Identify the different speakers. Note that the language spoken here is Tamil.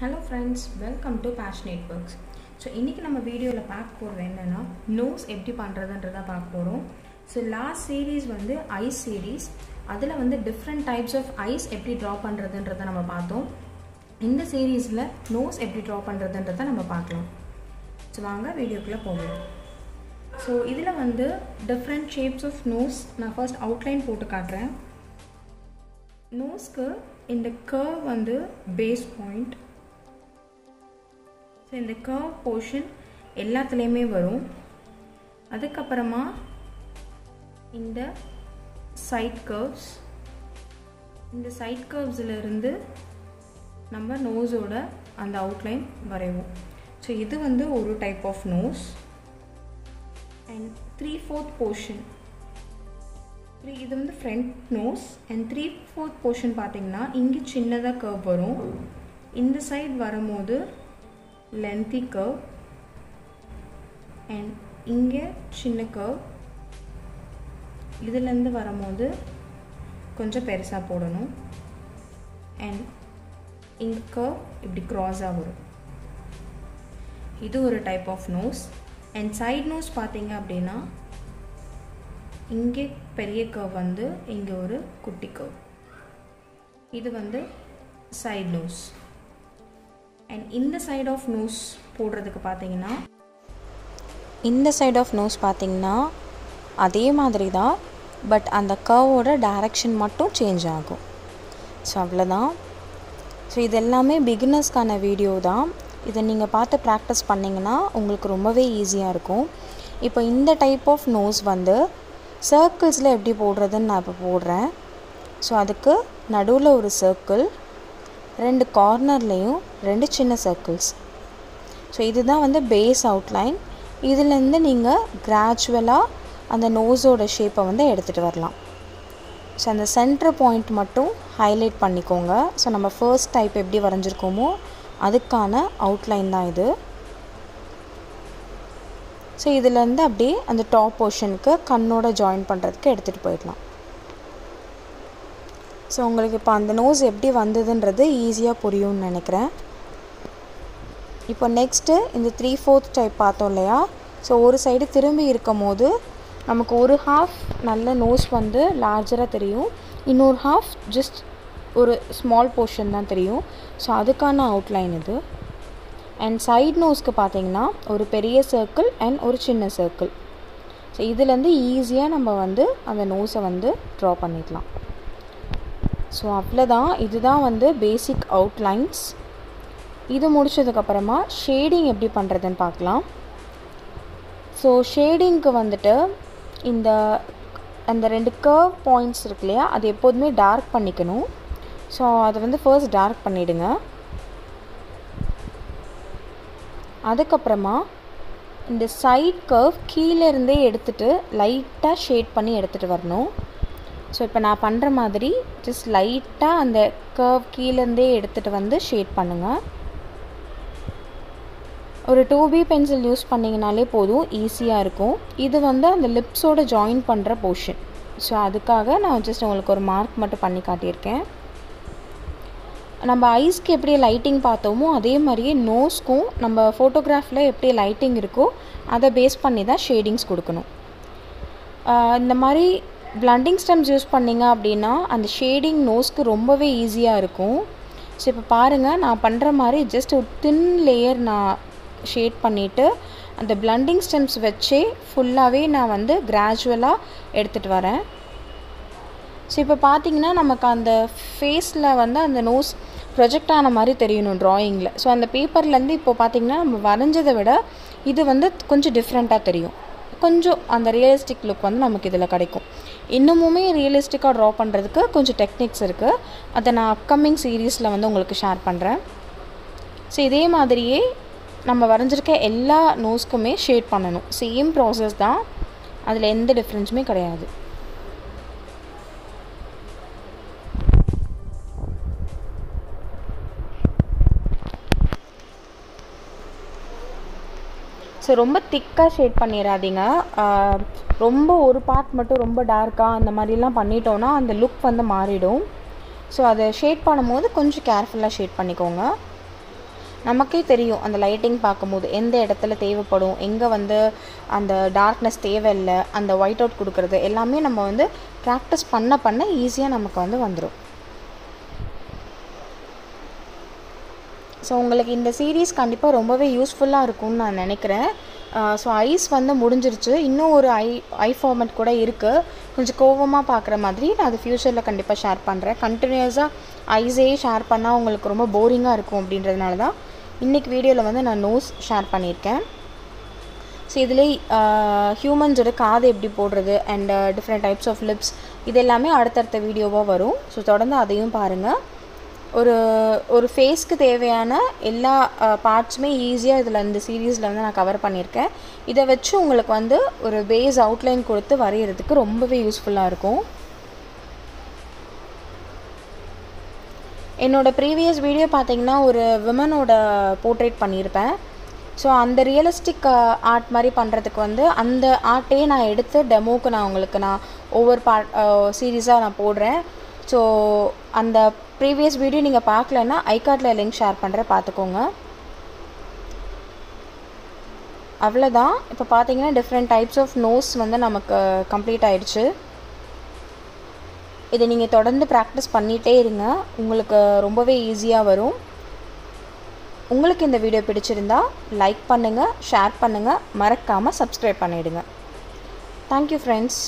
Speaker 1: Hello friends, welcome to Passionate Works. So இன்னைக்கு நம்ம வீடியோல பார்க்க போறது என்னன்னா நோஸ் எப்படி பண்றதுன்றத பார்க்க போறோம். So last series வந்து ஐஸ் series. அதுல வந்து different types of eyes எப்படி draw பண்றதுன்றத நம்ம பார்த்தோம். இந்த சீரிஸ்ல நோஸ் எப்படி draw பண்றதுன்றத நம்ம பார்க்கலாம். So வாங்க வீடியோக்குள்ள போகலாம். So இதுல வந்து different shapes of nose நான் first outline போட்டு காட்றேன். நோஸ்க்கு இந்த curve வந்து base point. So இந்த curve portion எல்லாத்துலயுமே வரும். அதுக்கு அப்புறமா இந்த side curves, இந்த side curvesல இருந்து நம்ம நோஸோட அந்த outline வரைவோம். So இது வந்து ஒரு type of nose and 3/4 portion. இது வந்து front nose and 3/4 portion பாத்தீங்கன்னா இங்க சின்னதா curve வரும். இந்த side வரும்போது lengthy curve and இங்க சின்ன curve. இதுல இருந்து வரும்போது கொஞ்சம் பெருசா போடணும் and இங்க curve இப்படி cross ஆ வரும். இது ஒரு type of nose and side nose பாத்தீங்க அப்படினா இங்க பெரிய curve வந்து இங்க ஒரு குட்டி curve. இது வந்து side nose. And இந்த side of nose போடுறதுக்கு பாத்தீங்கன்னா இந்த side of nose பாத்தீங்கன்னா அதே மாதிரி தான், பட் அந்த curveோட டைரக்ஷன் மட்டும் சேஞ்ச் ஆகும். ஸோ அவ்வளோதான். ஸோ இது எல்லாமே பிகினர்ஸ்க்கான வீடியோ தான். இதை நீங்கள் பார்த்து ப்ராக்டிஸ் பண்ணிங்கன்னா உங்களுக்கு ரொம்பவே ஈஸியாக இருக்கும். இப்போ இந்த டைப் ஆஃப் நோஸ் வந்து சர்க்கிள்ஸில் எப்படி போடுறதுன்னு நான் இப்போ போடுறேன். ஸோ அதுக்கு நடுவில் ஒரு சர்க்கிள், ரெண்டு கார்னர்லேயும் ரெண்டு சின்ன சர்க்கிள்ஸ். ஸோ இதுதான் வந்து பேஸ் அவுட்லைன். இதுலேருந்து நீங்கள் கிராஜுவலாக அந்த நோஸோட ஷேப்பை வந்து எடுத்துகிட்டு வரலாம். ஸோ அந்த சென்டர் பாயிண்ட் மட்டும் ஹைலைட் பண்ணிக்கோங்க. ஸோ நம்ம ஃபர்ஸ்ட் டைப் எப்படி வரைஞ்சிருக்கோமோ அதுக்கான அவுட்லைன் தான் இது. ஸோ இதுலேருந்து அப்படியே அந்த டாப் போர்ஷனுக்கு கண்ணோட ஜாயின் பண்ணுறதுக்கு எடுத்துகிட்டு போயிடலாம். ஸோ உங்களுக்கு இப்போ அந்த நோஸ் எப்படி வந்ததுன்றது ஈஸியாக புரியும்னு நினைக்கிறேன். இப்போ நெக்ஸ்ட்டு இந்த 3/4 டைப் பார்த்தோம் இல்லையா? ஸோ ஒரு சைடு திரும்பி இருக்கும் போது நமக்கு ஒரு ஹாஃப் நல்ல நோஸ் வந்து லார்ஜராக தெரியும், இன்னொரு ஹாஃப் ஜஸ்ட் ஒரு ஸ்மால் போர்ஷன் தான் தெரியும். ஸோ அதுக்கான அவுட்லைன் இது. அண்ட் சைட் நோஸ்க்கு பார்த்தீங்கன்னா ஒரு பெரிய சர்க்கிள் அண்ட் ஒரு சின்ன சர்க்கிள். ஸோ இதுலேருந்து ஈஸியாக நம்ம வந்து அந்த நோஸை வந்து ட்ரா பண்ணிடலாம். ஸோ அவ்வளோதான். இதுதான் வந்து பேசிக் அவுட்லைன்ஸ். இது முடிச்சதுக்கப்புறமா ஷேடிங் எப்படி பண்ணுறதுன்னு பார்க்கலாம். ஸோ ஷேடிங்க்கு வந்துட்டு அந்த ரெண்டு கர்வ் பாயிண்ட்ஸ் இருக்கு இல்லையா, அது எப்போதுமே டார்க் பண்ணிக்கணும். ஸோ அதை வந்து ஃபர்ஸ்ட் டார்க் பண்ணிவிடுங்க. அதுக்கப்புறமா இந்த சைட் கர்வ் கீழேருந்தே எடுத்துகிட்டு லைட்டாக ஷேட் பண்ணி எடுத்துகிட்டு வரணும். ஸோ இப்போ நான் பண்ணுற மாதிரி ஜஸ்ட் லைட்டாக அந்த கர்வ் கீழேருந்தே எடுத்துகிட்டு வந்து ஷேட் பண்ணுங்கள். ஒரு 2B பென்சில் யூஸ் பண்ணிங்கனாலே போதும், ஈஸியாக இருக்கும். இது வந்து அந்த லிப்ஸோட ஜாயின் பண்ணுற போர்ஷன். ஸோ அதுக்காக நான் ஜஸ்ட் உங்களுக்கு ஒரு மார்க் மட்டும் பண்ணி காட்டியிருக்கேன். நம்ம ஐஸ்க்கு எப்படி லைட்டிங் பார்த்தோமோ அதே மாதிரியே நோஸ்க்கும் நம்ம ஃபோட்டோகிராஃபில் எப்படி லைட்டிங் இருக்கோ அதை பேஸ் பண்ணி தான் ஷேடிங்ஸ் கொடுக்கணும். இந்த மாதிரி பிளண்டிங் ஸ்டெம்ஸ் யூஸ் பண்ணிங்க அப்படின்னா அந்த ஷேடிங் நோஸ்க்கு ரொம்பவே ஈஸியாக இருக்கும். ஸோ இப்போ பாருங்கள், நான் பண்ணுற மாதிரி ஜஸ்ட் ஒரு தின் லேயர் நான் ஷேட் பண்ணிவிட்டு அந்த பிளண்டிங் ஸ்டெம்ஸ் வச்சே ஃபுல்லாகவே நான் வந்து கிராஜுவலாக எடுத்துகிட்டு வரேன். ஸோ இப்போ பார்த்தீங்கன்னா நமக்கு அந்த ஃபேஸில் வந்து அந்த நோஸ் ப்ரொஜெக்ட் ஆன மாதிரி தெரியணும் ட்ராயிங்கில். ஸோ அந்த பேப்பர்லேருந்து இப்போ பார்த்திங்கன்னா நம்ம வரைஞ்சதை விட இது வந்து கொஞ்சம் டிஃப்ரெண்ட்டாக தெரியும். கொஞ்சம் அந்த ரியலிஸ்டிக் லுக் வந்து நமக்கு இதில் கிடைக்கும். இன்னமுமே ரியலிஸ்டிக்காக ட்ரா பண்ணுறதுக்கு கொஞ்சம் டெக்னிக்ஸ் இருக்குது. அதை நான் அப்கமிங் சீரீஸில் வந்து உங்களுக்கு ஷேர் பண்ணுறேன். ஸோ இதே மாதிரியே நம்ம வரைஞ்சிருக்க எல்லா நோஸ்க்குமே ஷேட் பண்ணணும். சேம் ப்ராசஸ் தான், அதில் எந்த டிஃப்ரென்ஸுமே கிடையாது. ஸோ ரொம்ப திக்காக ஷேட் பண்ணிடாதீங்க. ரொம்ப ஒரு பார்ட் மட்டும் ரொம்ப டார்க்காக அந்த மாதிரிலாம் பண்ணிட்டோன்னா அந்த லுக் வந்து மாறிடும். ஸோ அதை ஷேட் பண்ணும்போது கொஞ்சம் கேர்ஃபுல்லாக ஷேட் பண்ணிக்கோங்க. நமக்கே தெரியும் அந்த லைட்டிங் பார்க்கும்போது எந்த இடத்துல தேவைப்படும், எங்கே வந்து அந்த டார்க்னஸ் தேவையில்லை, அந்த ஒயிட் அவுட் கொடுக்குறது எல்லாமே நம்ம வந்து ப்ராக்டிஸ் பண்ண பண்ண ஈஸியாக நமக்கு வந்து வந்துடும். ஸோ உங்களுக்கு இந்த சீரீஸ் கண்டிப்பாக ரொம்பவே யூஸ்ஃபுல்லாக இருக்கும்னு நான் நினைக்கிறேன். ஸோ ஐஸ் வந்து முடிஞ்சிருச்சு, இன்னும் ஒரு ஐ ஃபார்மேட் கூட இருக்குது, கொஞ்சம் கோவமாக பார்க்குற மாதிரி. நான் அது ஃப்யூச்சரில் கண்டிப்பாக ஷேர் பண்ணுறேன். கண்டினியூஸாக ஐஸே ஷேர் பண்ணால் உங்களுக்கு ரொம்ப போரிங்காக இருக்கும் அப்படின்றதுனால தான் இன்றைக்கி வீடியோவில் வந்து நான் நோஸ் ஷேர் பண்ணியிருக்கேன். ஸோ இதிலே ஹியூமன்ஸோட காது எப்படி போடுறது and different types of lips இது எல்லாமே அடுத்தடுத்த வீடியோவாக வரும். ஸோ தொடர்ந்து அதையும் பாருங்கள். ஒரு ஃபேஸ்க்கு தேவையான எல்லா பார்ட்ஸுமே ஈஸியாக இதில் இந்த சீரீஸில் வந்து நான் கவர் பண்ணியிருக்கேன். இதை வச்சு உங்களுக்கு வந்து ஒரு பேஸ் அவுட்லைன் கொடுத்து வரைகிறதுக்கு ரொம்பவே யூஸ்ஃபுல்லாக இருக்கும். என்னோடய ப்ரீவியஸ் வீடியோ பார்த்திங்கன்னா ஒரு விமனோட போர்ட்ரேட் பண்ணியிருப்பேன். ஸோ அந்த ரியலிஸ்டிக் ஆர்ட் மாதிரி பண்ணுறதுக்கு வந்து அந்த ஆர்ட்டே நான் எடுத்து டெமோவுக்கு நான் ஒவ்வொரு சீரீஸாக நான் போடுறேன். ஸோ அந்த ப்ரீவியஸ் வீடியோ நீங்கள் பார்க்கலன்னா ஐகார்டில் லிங்க் ஷேர் பண்ணுறேன், பார்த்துக்கோங்க. அவ்வளோதான். இப்போ பார்த்தீங்கன்னா டிஃப்ரெண்ட் டைப்ஸ் ஆஃப் நோஸ் வந்து நமக்கு கம்ப்ளீட் ஆகிடுச்சு. இதை நீங்கள் தொடர்ந்து ப்ராக்டிஸ் பண்ணிகிட்டே இருங்க, உங்களுக்கு ரொம்பவே ஈஸியாக வரும். உங்களுக்கு இந்த வீடியோ பிடிச்சிருந்தா லைக் பண்ணுங்கள், ஷேர் பண்ணுங்கள், மறக்காமல் சப்ஸ்கிரைப் பண்ணிவிடுங்க. Thank you friends.